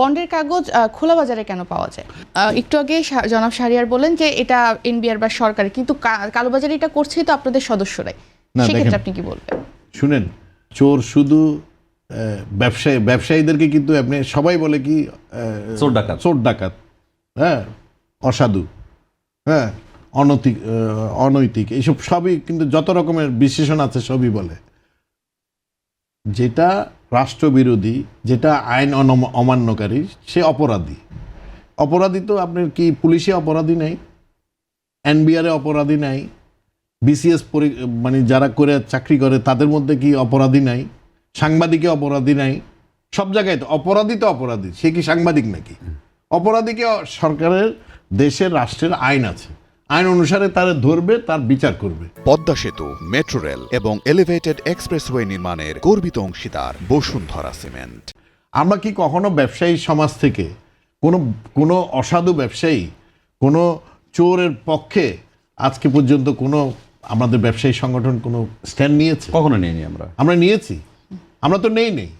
বন্ডের কাগজ খোলা বাজারে কেন পাওয়া যায়? একটু আগে জনাব শাহরিয়ার বলেন যে এটা এনবিআর বা সরকারের, কিন্তু কালোবাজারে এটা করছে তো আপনাদের সদস্যরাই। সেক্ষেত্রে আপনি কি বলবেন? শুনেন, চোর শুধু ব্যবসায়ীদেরকে কিন্তু আপনি সবাই বলে কি চোর ডাকাত, হ্যাঁ, অসাধু, হ্যাঁ, অনৈতিক, এইসব সবই কিন্তু যত রকমের বিশেষণ আছে সবই বলে। যেটা রাষ্ট্রবিরোধী, যেটা আইন অমান্যকারী, সে অপরাধী। অপরাধী তো আপনার কি পুলিশে অপরাধী নাই, এনবিআরে অপরাধী নাই, বিসিএস মানে যারা করে চাকরি করে তাদের মধ্যে কি অপরাধী নাই, সাংবাদিকে অপরাধী নাই, সব জায়গায় তো অপরাধী। সে কি সাংবাদিক নাকি? অপরাধীকে সরকারের, দেশের, রাষ্ট্রের আইন আছে, আইন অনুসারে তারা ধরবে, তার বিচার করবে। পদ্মা সেতু, মেট্রো রেল এবং এলিভেটেড এক্সপ্রেসওয়ে নির্মাণের গর্বিত অংশীদার বসুন্ধরা সিমেন্ট। আমরা কি কখনো ব্যবসায়ী সমাজ থেকে কোনো অসাধু ব্যবসায়ী, কোনো চোরের পক্ষে আজকে পর্যন্ত কোনো আমাদের ব্যবসায়ী সংগঠন কোনো স্ট্যান্ড নিয়েছে? কখনো নেইনি। আমরা নিয়েছি? আমরা তো নেই।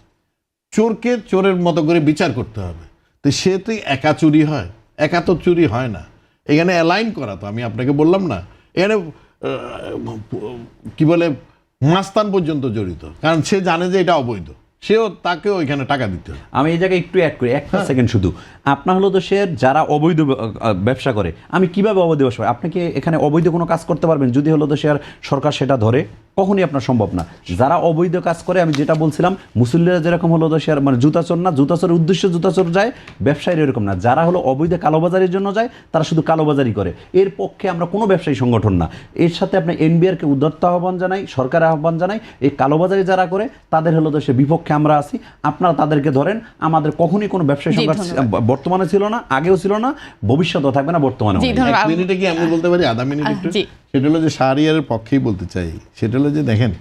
চোরকে চোরের মতো করে বিচার করতে হবে। তো সে তো একা চুরি হয়? একা তো চুরি হয় না। এখানে অ্যালাইন করা, তো আমি আপনাকে বললাম না, এখানে কি বলে মাস্তান পর্যন্ত জড়িত, কারণ সে জানে যে এটা অবৈধ, তাকেও ওইখানে টাকা দিতে হবে। আমি এই জায়গায় একটু অ্যাড করি, একটা সেকেন্ড শুধু। আপনার হলো দেশের যারা অবৈধ ব্যবসা করে, আমি কিভাবে অবৈধ ব্যবসা করি? আপনি কি এখানে অবৈধ কোনো কাজ করতে পারবেন যদি হলো দেশের সরকার সেটা ধরে? কখনই আপনার সম্ভব না। যারা অবৈধ কাজ করে, আমি যেটা বলছিলাম, মুসল্লিরা যেরকম হলো দেশের মানে জুতাচোর না, জুতাচোরের উদ্দেশ্যে জুতাচোর যায়, ব্যবসায়ীরা এরকম না। যারা হলো অবৈধ কালোবাজারির জন্য যায়, তারা শুধু কালোবাজারি করে। এর পক্ষে আমরা কোনো ব্যবসায়ী সংগঠন না। এর সাথে আপনি এনবিআরকে উদাত্ত আহ্বান জানাই, সরকারের আহ্বান জানাই। এই কালোবাজারি যারা করে তাদের হলো দেশের বিপক্ষে আমরা আছি। আপনারা তাদেরকে ধরেন। আমাদের কখনই কোনো ব্যবসায়ী সংঘাত বর্তমানে ছিল না, আগেও ছিল না, ভবিষ্যতেও থাকবে না, বর্তমানে। এক মিনিটে কি আমি বলতে পারি? আধা মিনিট একটু। সেটা হলো যে শাহরিয়ারের পক্ষেই বলতে চাই। সেটা হলো যে দেখেন,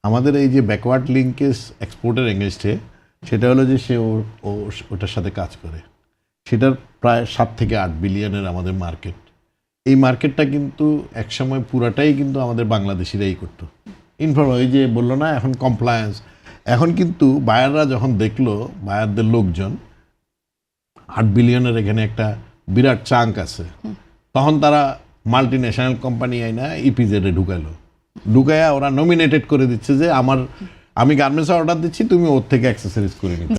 আমাদের এই যে ব্যাকওয়ার্ড লিঙ্কেজ এক্সপোর্টের এগেনস্টে, সেটা হলো যে সে ওটার সাথে কাজ করে। সেটার প্রায় 7 থেকে 8 বিলিয়নের আমাদের মার্কেট। এই মার্কেটটা কিন্তু একসময় পুরাটাই কিন্তু আমাদের বাংলাদেশিরাই করতো। ওই যে বললো না, এখন কমপ্লায়েন্স, এখন কিন্তু বায়াররা যখন দেখলো, বায়ারদের লোকজন 8 বিলিয়নের এখানে একটা বিরাট চাঙ্ক আছে, তখন তারা মাল্টি ন্যাশনাল কোম্পানি আইনা ইপিজেডে ঢুকাইয়া ওরা নমিনেটেড করে দিচ্ছে যে আমি গার্মেন্টসে অর্ডার দিচ্ছি, তুমি ওর থেকে অ্যাক্সেসরিজ করে নিতে।